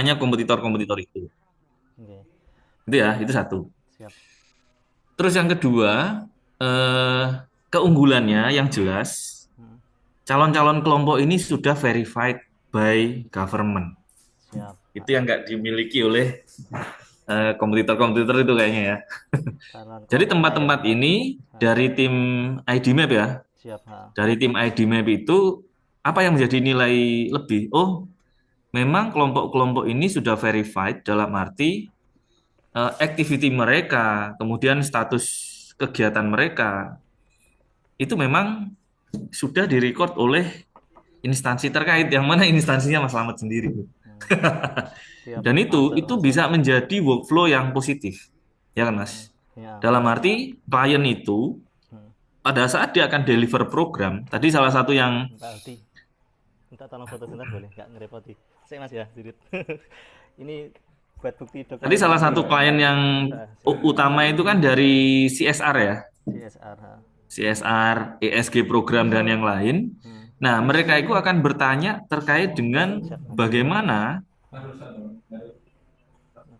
hanya kompetitor-kompetitor itu. Oke. Itu ya, itu satu. Siap. Terus yang kedua, eh, keunggulannya yang jelas, Hmm. calon-calon kelompok ini sudah verified by government. Siap. Itu yang nggak dimiliki oleh kompetitor-kompetitor itu kayaknya ya. Calon Jadi kelompok lain. tempat-tempat ini Ha. dari tim ID Map ya, Siap. Ha. dari tim ID Map itu apa yang menjadi nilai lebih? Oh, memang kelompok-kelompok ini sudah verified dalam arti activity mereka, kemudian status kegiatan mereka itu memang sudah direcord oleh instansi terkait yang mana instansinya Mas Slamet sendiri. Hmm. Siap. Dan Masuk itu masuk. bisa menjadi workflow yang positif. Ya kan Hmm. Mas? Ya, Dalam masuk. arti klien itu Hmm. pada saat dia akan deliver program, tadi salah satu yang Mbak Aldi, minta tolong foto sebentar boleh? Nggak ngerepoti. Saya Mas ya, Dirit. Ini buat bukti tadi salah dokumentasi. satu klien yang Ha, siap. utama itu kan dari CSR ya, CSR. Ha. CSR, ESG program dan yang lain. Hmm. Nah, mereka itu akan bertanya terkait dengan Siap, Mas. bagaimana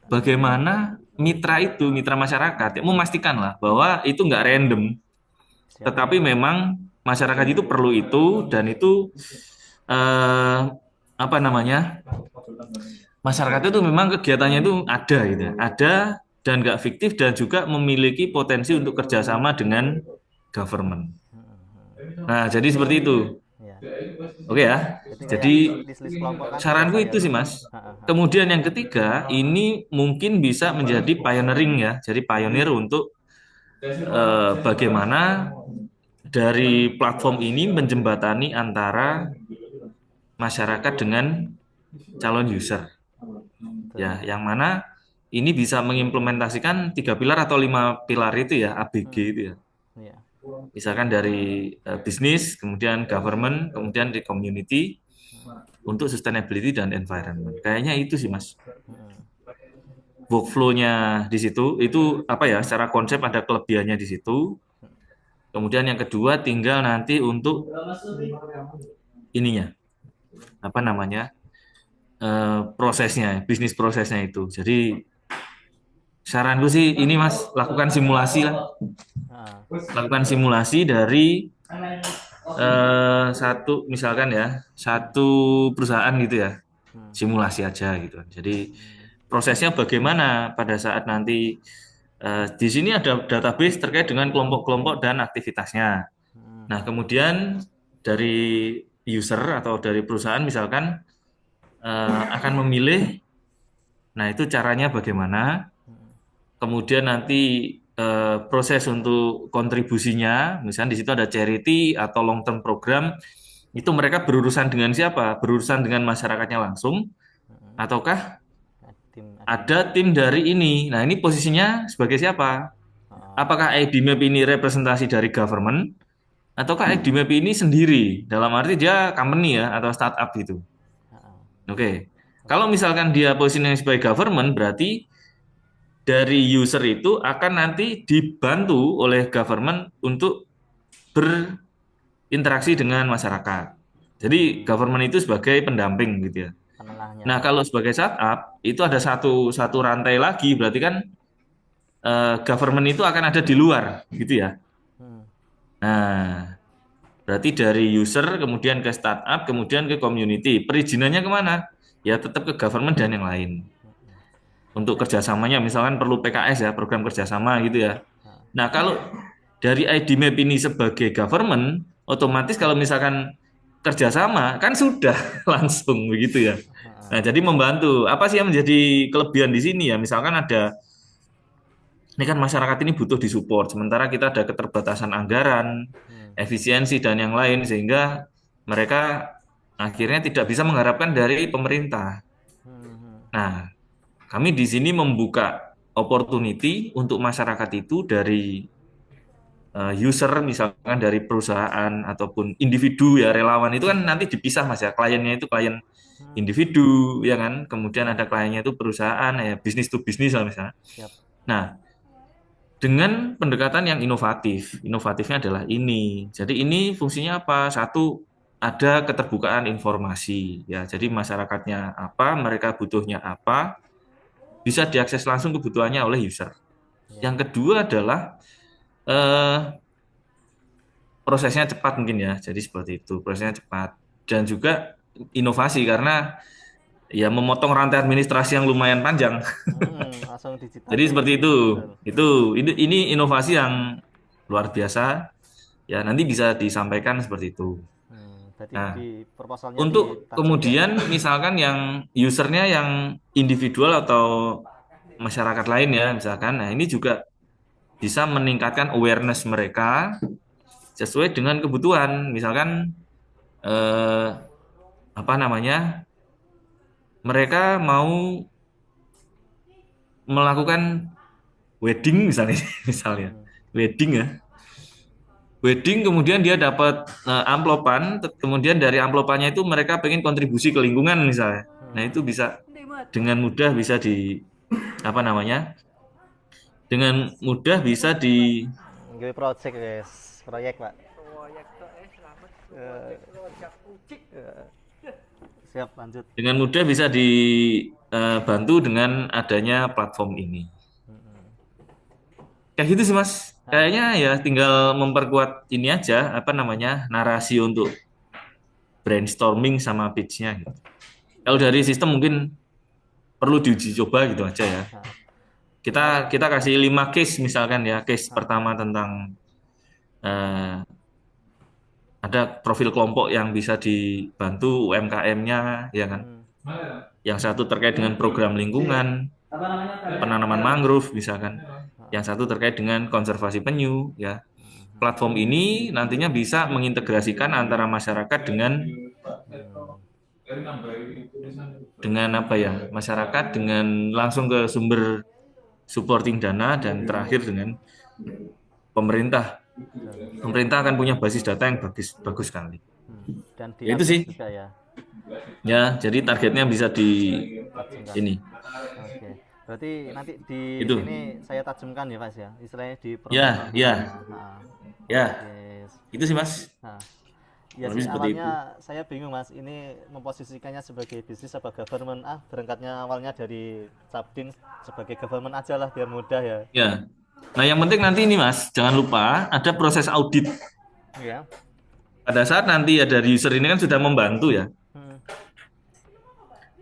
bagaimana mitra itu, mitra masyarakat, ya, memastikan lah bahwa itu nggak random, Siap. tetapi memang masyarakat itu perlu itu dan itu eh, apa namanya, masyarakat itu memang kegiatannya itu ada gitu, ada dan nggak fiktif dan juga memiliki potensi untuk kerjasama dengan government. Nah, jadi seperti itu. Ya. Oke ya. Jadi Jadi kayak list-list kelompok kan saranku biasa ya itu sih tuh. Mas. Ha, ha, ha. Kemudian yang ketiga, ini mungkin bisa menjadi pioneering ya. Jadi pionir untuk bagaimana dari platform ini menjembatani antara masyarakat dengan calon user. Betul. Ya, yang mana ini bisa mengimplementasikan tiga pilar atau lima pilar itu ya, ABG Hmm. itu ya. Ya. Misalkan dari bisnis, kemudian government, kemudian di community untuk sustainability dan environment. Kayaknya itu sih Mas. Hmm. Workflow-nya di situ itu apa ya? Secara konsep ada kelebihannya di situ. Kemudian yang kedua tinggal nanti untuk ininya apa namanya? Prosesnya, bisnis prosesnya itu. Jadi saranku sih ini Mas, lakukan simulasi lah. Ha. Lakukan simulasi dari satu misalkan ya, satu perusahaan gitu ya. Hmm. Simulasi aja gitu. Jadi Hmm. prosesnya bagaimana pada saat nanti di sini ada database terkait dengan kelompok-kelompok dan aktivitasnya. Hmm. Nah, kemudian dari user atau dari perusahaan misalkan akan memilih, nah itu caranya bagaimana. Hmm. Kemudian nanti proses untuk kontribusinya, misalnya di situ ada charity atau long term program, itu mereka berurusan dengan siapa? Berurusan dengan masyarakatnya langsung, Hmm. ataukah Tim ada admin. tim dari ini? Nah, ini posisinya sebagai siapa? Oh. Apakah ID Map ini representasi dari government, ataukah ID Map ini sendiri? Dalam arti dia company ya, atau startup gitu. Ha. Oke. Kalau Oke. misalkan dia posisinya sebagai government, berarti dari user itu akan nanti dibantu oleh government untuk berinteraksi dengan masyarakat. Jadi Hmm. government itu sebagai pendamping gitu ya. Penengahnya Nah, ya. kalau sebagai startup itu ada satu satu rantai lagi, berarti kan government itu akan ada di luar gitu ya. Hmm. Nah, berarti dari user kemudian ke startup kemudian ke community. Perizinannya kemana? Ya tetap ke government dan yang lain. Untuk Dan kerjasamanya misalkan perlu PKS ya, program kerjasama gitu ya. ha. Nah, kalau dari ID Map ini sebagai government, otomatis kalau misalkan kerjasama kan sudah langsung begitu ya. Nah, Ha. jadi membantu. Apa sih yang menjadi kelebihan di sini ya? Misalkan ada, ini kan masyarakat ini butuh disupport, sementara kita ada keterbatasan anggaran, Hmm. efisiensi dan yang lain, sehingga mereka akhirnya tidak bisa mengharapkan dari pemerintah. Hmm. Hmm. Nah, kami di sini membuka opportunity untuk masyarakat itu dari user misalkan dari perusahaan ataupun individu ya relawan itu kan nanti dipisah Mas ya, kliennya itu klien Hmm. individu ya kan, kemudian Ya. ada kliennya itu perusahaan ya bisnis to bisnis lah misalnya. Siap. Nah, dengan pendekatan yang inovatif, inovatifnya adalah ini. Jadi ini fungsinya apa? Satu, ada keterbukaan informasi ya. Jadi masyarakatnya apa, mereka butuhnya apa, bisa diakses langsung kebutuhannya oleh user. Ya. Yang kedua adalah eh, prosesnya cepat mungkin ya. Jadi seperti itu, prosesnya cepat dan juga inovasi karena ya memotong rantai administrasi yang lumayan panjang. Langsung Jadi seperti digitalisasi. itu. Betul. Ini inovasi yang luar biasa. Ya, nanti bisa disampaikan seperti itu. Berarti Nah, di proposalnya untuk ditajamkan. kemudian misalkan yang usernya yang individual atau masyarakat lain ya, misalkan, nah ini juga bisa meningkatkan awareness mereka sesuai dengan kebutuhan. Misalkan eh, apa namanya, mereka mau melakukan wedding misalnya, misalnya Hmm. wedding ya, wedding kemudian dia dapat amplopan, kemudian dari amplopannya itu mereka pengen kontribusi ke lingkungan misalnya. Nah itu Hmm. bisa dengan mudah bisa di apa namanya, dengan mudah bisa di Gue project guys, proyek pak. Eh, eh, siap lanjut. dengan mudah bisa dibantu dengan adanya platform ini. Kayak gitu sih Mas. Nah, Kayaknya ya tinggal memperkuat ini aja apa namanya narasi untuk brainstorming sama pitch-nya gitu. Kalau iya. dari sistem mungkin perlu diuji coba gitu aja ya. Nah, Kita kemarin kita kasih 5 case misalkan ya. Case nah, pertama tentang eh, ada profil kelompok yang bisa dibantu UMKM-nya ya kan. hmm, Yang satu terkait dengan program lingkungan, penanaman mangrove misalkan. nah, Yang satu terkait dengan konservasi penyu ya. Platform ini nantinya bisa mengintegrasikan antara masyarakat hmm, dengan apa ya? Masyarakat dengan langsung ke sumber supporting dana dan terakhir dengan pemerintah. betul. Pemerintah akan punya basis data yang bagus bagus sekali. Dan Ya itu diakses sih. juga ya, Ya, jadi targetnya bisa di tajamkan. ini. Oke, berarti nanti di Itu. sini saya tajamkan ya Mas ya, istilahnya di Ya, proposalnya. ya, Nah, ya. oke. Itu sih, Mas. Nah, ya Kurang sih lebih seperti itu. awalnya saya bingung Mas, ini memposisikannya sebagai bisnis apa government. Berangkatnya awalnya dari Sabdin sebagai government aja lah biar mudah ya. Ya. Nah, yang penting nanti ini, Mas, jangan lupa ada proses audit. Iya. Pada saat nanti ada user ini kan sudah membantu ya. Hmm.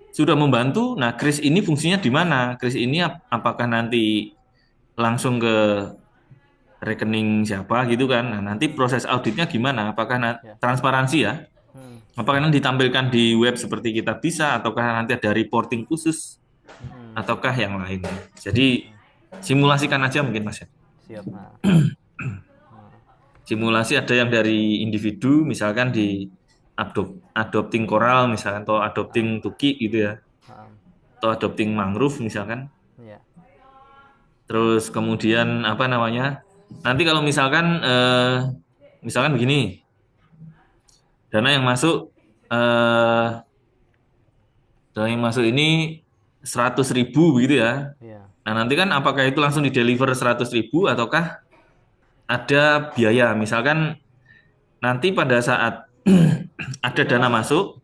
Sudah membantu. Nah, kris ini fungsinya di mana? Kris ini apakah nanti langsung ke rekening siapa gitu kan? Nah, nanti proses auditnya gimana? Apakah Ya. transparansi ya? Hmm. Apakah nanti ditampilkan di web seperti kita bisa, ataukah nanti ada reporting khusus, Hmm. ataukah yang lain? Jadi simulasikan aja mungkin Mas ya. Siap. Nah. Hmm. Simulasi ada yang dari individu, misalkan di adopting coral misalkan, atau Ah. adopting tuki gitu ya, Ah. atau adopting mangrove misalkan. Ya. Terus kemudian apa namanya? Nanti kalau misalkan begini, dana yang masuk eh, dana yang masuk ini 100.000 begitu ya. Iya. Nah, nanti kan apakah itu langsung di deliver 100.000 ataukah ada biaya? Misalkan nanti pada saat ada dana masuk,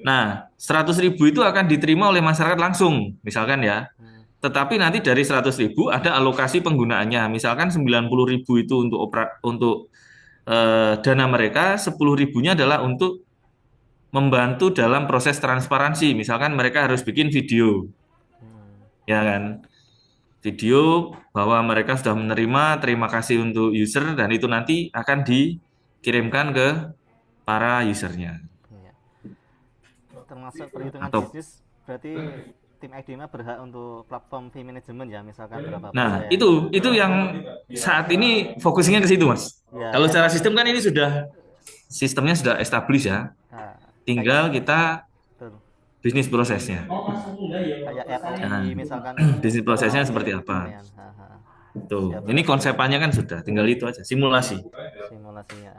nah 100.000 itu akan diterima oleh masyarakat langsung, misalkan ya. Hmm. Tetapi nanti dari 100.000 ada alokasi penggunaannya. Misalkan 90.000 itu untuk dana mereka, 10.000-nya adalah untuk membantu dalam proses transparansi. Misalkan mereka harus bikin video, Hmm. ya kan? Video bahwa mereka sudah menerima, terima kasih untuk user, dan itu nanti akan dikirimkan ke para usernya. Iya. Termasuk perhitungan Atau, bisnis, berarti tim IDMA berhak untuk platform fee management ya, misalkan berapa nah persen. itu yang saat ini fokusnya ke situ, Mas. Ya, Kalau yang secara sistem kan ini sudah sistemnya sudah established ya. nah, kayak Tinggal kita betul. bisnis prosesnya. Kayak Nah, ROI misalkan bisnis berapa prosesnya seperti apa? lumayan. Tuh, Siap, ini siap. konsepannya kan sudah, tinggal itu aja, simulasi. Simulasinya.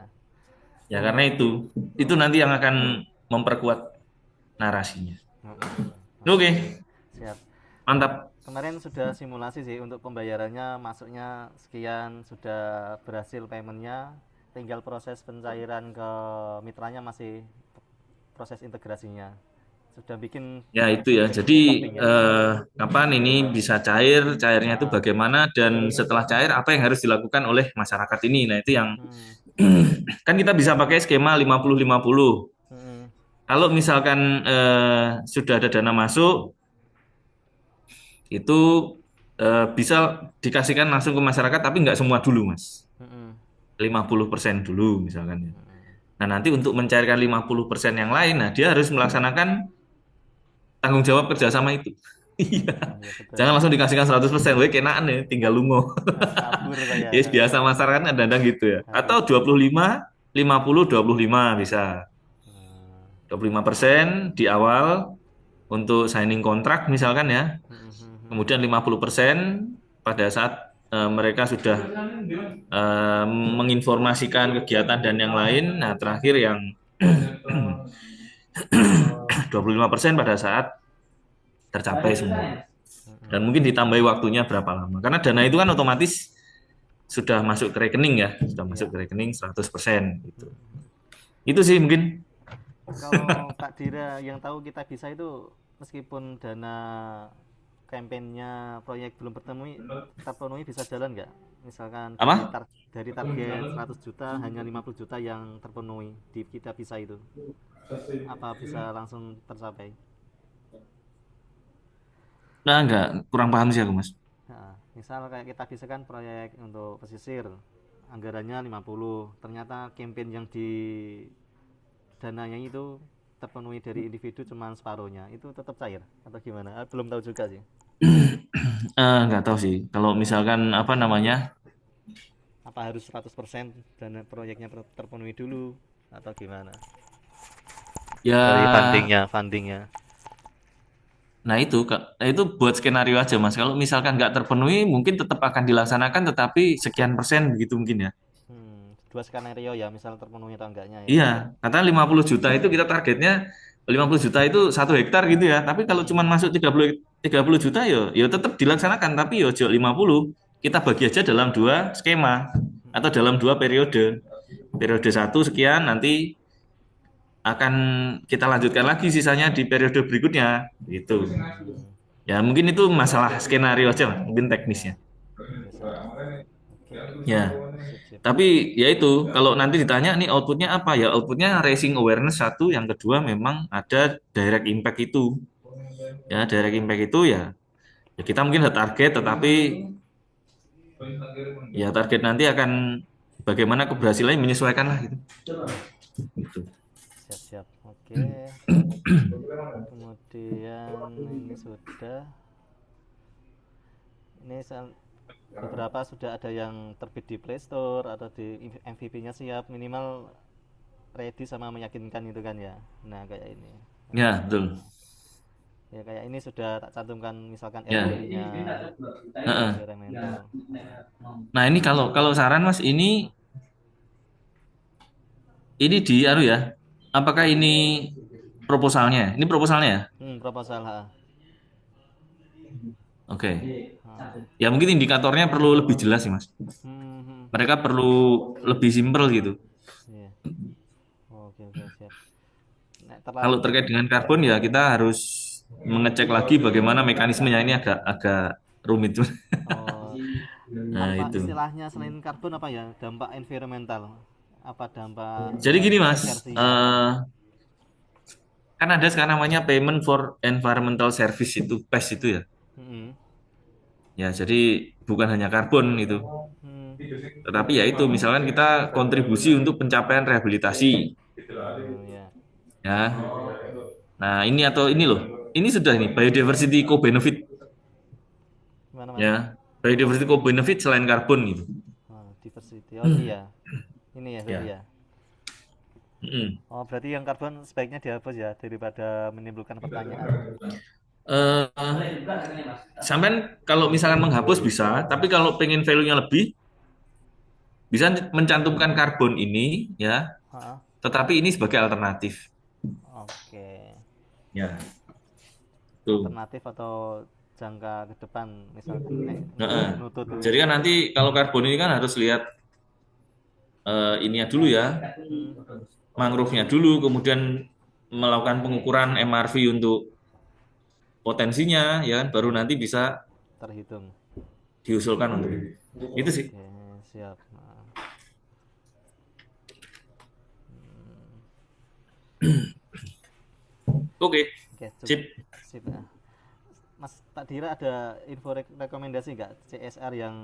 Ya karena itu nanti yang akan memperkuat narasinya. Oke, Oke, siap. mantap. Kemarin sudah simulasi sih untuk pembayarannya, masuknya sekian, sudah berhasil paymentnya. tinggal proses pencairan ke mitranya, masih proses integrasinya. Sudah bikin Ya itu ya. Jadi coding ya. kapan ini bisa cair, cairnya itu Ah, bagaimana dan setelah cair apa yang harus dilakukan oleh masyarakat ini. Nah, itu yang hmm, kan kita bisa pakai skema 50-50. hmm, Kalau misalkan sudah ada dana masuk, itu bisa dikasihkan langsung ke masyarakat, tapi nggak semua dulu, Mas. hmm, 50% dulu misalkan ya. hmm. Nah, nanti untuk mencairkan 50% yang lain, nah dia harus melaksanakan tanggung jawab kerjasama itu. Iya. Iya betul. Jangan langsung dikasihkan 100%, weh kenaan ya, tinggal lungo. Nah, kabur kayak. Ya, biasa masyarakat kadang gitu ya. Harus. Atau 25, 50, 25 bisa. Nah, 25% di awal untuk signing kontrak misalkan ya. hmm, hmm, hmm. Kemudian 50% pada saat mereka sudah menginformasikan kegiatan dan yang lain. Nah, terakhir yang 25% pada saat tercapai semua. Dan mungkin ditambahi waktunya berapa lama. Karena dana itu kan otomatis sudah masuk ke rekening ya, sudah masuk Iya. ke rekening 100% gitu. Itu sih mungkin. Kalau Kak Dira yang tahu kita bisa itu, meskipun dana kampanyenya proyek belum terpenuhi, bisa jalan nggak? Misalkan Apa? dari target 100 juta hanya 50 juta yang terpenuhi di kita bisa itu. Apa bisa langsung tercapai? Nah, enggak, kurang paham sih aku, Mas. Nah, misal kayak kita bisa kan proyek untuk pesisir, anggarannya 50, ternyata campaign yang di dananya itu terpenuhi dari individu cuma separuhnya, itu tetap cair atau gimana? Belum tahu juga sih. Enggak tahu sih. Kalau misalkan apa namanya? Apa harus 100% dana proyeknya terpenuhi dulu atau gimana? Dari Ya, fundingnya. nah itu, Kak. Nah, itu buat skenario aja, Mas. Kalau misalkan nggak terpenuhi, mungkin tetap akan dilaksanakan, tetapi sekian persen begitu mungkin ya. Dua skenario ya, misal terpenuhi atau enggaknya ya. Iya, katanya 50 juta itu kita targetnya 50 juta itu 1 hektar gitu ya. Tapi kalau Hmm. cuma masuk 30 juta ya tetap dilaksanakan, tapi yo 50 kita bagi aja dalam dua skema atau dalam dua periode. Periode satu sekian, nanti akan kita lanjutkan lagi sisanya di periode berikutnya gitu. Hmm. Ya mungkin itu masalah skenario aja, Mas. Mungkin teknisnya. Ya, bisa ya. Oke, Ya. sip sip. Tapi ya itu, kalau nanti ditanya nih outputnya apa ya, outputnya raising awareness satu, yang kedua memang ada direct impact itu. Ya, direct impact itu ya, ya kita mungkin ada target, tetapi ya target nanti akan bagaimana keberhasilannya menyesuaikan lah gitu. Gitu. Siap siap. Oke. Kemudian ini sudah, ini beberapa sudah ada yang terbit di Play Store atau di MVP-nya siap, minimal ready sama meyakinkan itu kan ya. Nah kayak ini. Ya, betul. Ya kayak ini sudah tak cantumkan, misalkan Ya. ROI-nya Heeh. environmental. Nah, ini kalau kalau saran Mas, ini di anu ya. Apakah ini proposalnya? Ini proposalnya ya? Proposal ha. Oke. Ha. Ya mungkin indikatornya perlu lebih jelas sih, Mas. Hmm. Mereka perlu lebih simpel gitu. Iya. Oke oke siap. Nek Kalau terlalu. terkait dengan karbon ya kita harus mengecek lagi bagaimana mekanismenya, ini agak agak rumit. Oh, Nah, apa itu. istilahnya selain karbon apa ya? Dampak environmental. Apa dampak Jadi gini, Mas, reversinya? kan ada sekarang namanya payment for environmental service itu PES itu ya. Hmm. Ya, jadi bukan hanya karbon itu. Hmm. Tetapi ya itu misalkan kita kontribusi untuk pencapaian rehabilitasi Oh ya. ya. Nah, ini atau ini loh. Ini sudah ini biodiversity co-benefit Gimana Mas? ya. Biodiversity co-benefit selain karbon gitu. Oh, diversity. Oh ini ya. Ini ya berarti Ya. ya. Mm-mm. Oh, berarti yang karbon sebaiknya dihapus ya, daripada menimbulkan pertanyaan. Eh, Sampean kalau misalkan menghapus bisa, tapi kalau pengen value-nya lebih, bisa mencantumkan karbon ini ya, Heeh. tetapi ini sebagai alternatif. Oke. Ya, tuh. Alternatif atau jangka ke depan, misalkan nek Heeh. nutut Jadi kan nanti kalau karbon ini kan harus lihat ininya dulu ya, Hmm, mangrove-nya dulu, kemudian melakukan pengukuran MRV untuk potensinya, ya kan, baru nanti bisa terhitung. diusulkan untuk ini. Itu sih. Oke, siap. Nah, Oke, oke, cukup sip. sip ya. Mas Pak Dira ada info rekomendasi nggak CSR yang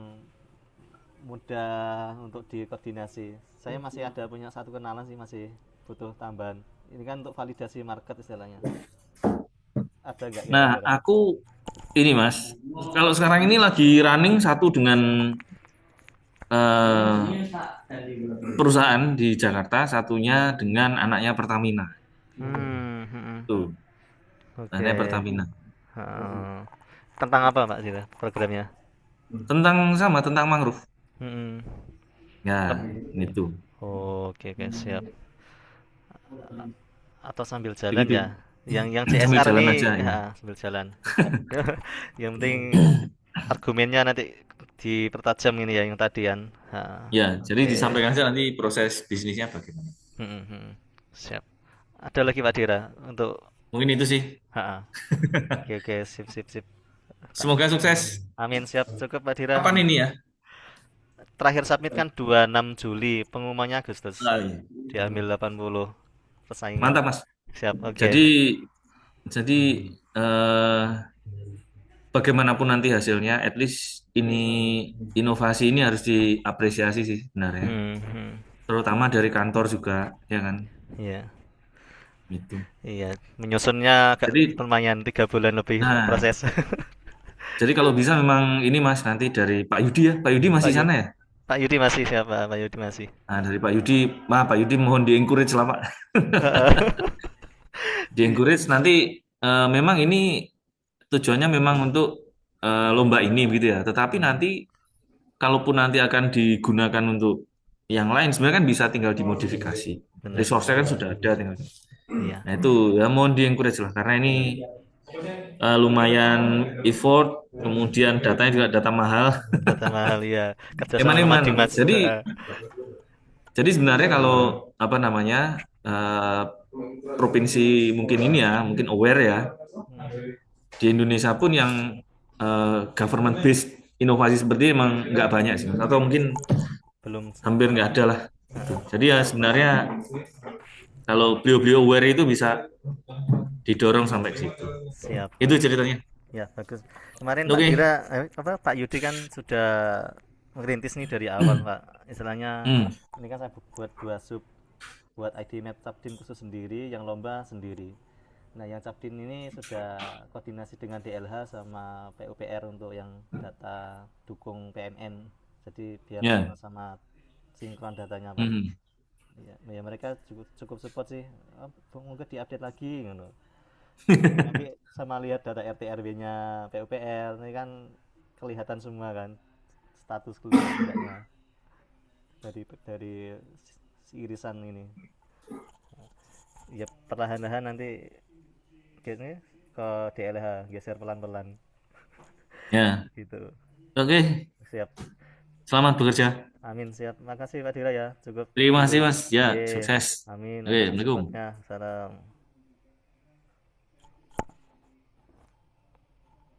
mudah untuk dikoordinasi? Saya masih ada punya satu kenalan sih, masih butuh tambahan. Ini kan untuk validasi market istilahnya. Ada nggak Nah, kira-kira? aku ini Mas, kalau sekarang ini lagi running satu dengan eh, perusahaan di Jakarta, satunya dengan anaknya Pertamina. Tuh, Oke. anaknya Pertamina. Heeh. Tentang apa Pak Dira programnya? Tentang mangrove. Hmm. Ya, Leb- itu. Oke, oke, siap. Atau sambil jalan Begitu. ya? Yang Sambil CSR jalan aja nih, ya. ya, sambil jalan. Yang penting argumennya nanti dipertajam ini ya yang tadi kan. Ha, Ya, jadi oke. disampaikan aja nanti proses bisnisnya bagaimana. Siap. Ada lagi Pak Dira untuk Mungkin itu sih. ha. Oke, oke, sip, sip, sip. Tak. Semoga sukses. Amin, siap. Cukup Pak Dira. Kapan ini ya? Terakhir submit kan 26 Juli, pengumumannya Agustus. Ah, iya. Diambil 80 persaingan. Mantap, Mas. Siap, oke. Jadi jadi bagaimanapun nanti hasilnya, at least ini inovasi ini harus diapresiasi sih sebenarnya. Hmm, hmm. Terutama dari kantor juga, ya kan? Iya, Gitu. iya. Menyusunnya agak Jadi, lumayan 3 bulan lebih nah, proses. jadi kalau bisa memang ini Mas nanti dari Pak Yudi ya. Pak Yudi Pak masih Yudi, sana ya? Pak Yudi masih siapa? Pak Yudi masih. Nah, dari Pak Yudi, Pak Yudi mohon di-encourage lah Pak. Di-encourage nanti memang ini tujuannya memang untuk lomba ini gitu ya. Tetapi Hmm, nanti kalaupun nanti akan digunakan untuk yang lain sebenarnya kan bisa tinggal dimodifikasi. benar, Resource-nya benar. kan sudah ada tinggal. Iya, Nah, itu ya mohon di-encourage lah karena ini lumayan effort, kemudian datanya juga data mahal. data mahal ya. Kerja sama sama Eman-eman. Dimas. Jadi sebenarnya kalau apa namanya provinsi mungkin ini ya, mungkin aware ya Hmm, di Indonesia pun yang government based inovasi seperti ini emang nggak banyak sih, Mas. Atau mungkin belum. hampir nggak ada lah. Heeh, Jadi ya sebenarnya kalau beliau-beliau aware itu bisa didorong sampai ke situ. siap. Itu ceritanya. Ya, bagus. Kemarin Pak Oke. Dira, apa Pak Yudi kan sudah merintis nih dari awal, Pak. Istilahnya Hmm. ini kan saya buat dua sub, buat ID map Capdim khusus sendiri, yang lomba sendiri. Nah, yang Capdim ini sudah koordinasi dengan DLH sama PUPR untuk yang data dukung PMN. Jadi biar Ya. sama-sama sinkron datanya, Pak. Hmm. Ya, ya mereka cukup cukup support sih. Mungkin diupdate lagi gitu. Nanti sama lihat data RT RW-nya PUPR ini kan kelihatan semua kan status keluar tidaknya dari si irisan ini. Ya perlahan-lahan nanti kayaknya ke DLH geser pelan-pelan Ya. gitu. Oke. Siap. Selamat bekerja. Amin, siap. Makasih Pak Dira ya. Cukup Terima itu. kasih Mas. Ya, Ye. sukses. Amin Oke, atas Assalamualaikum. supportnya. Salam.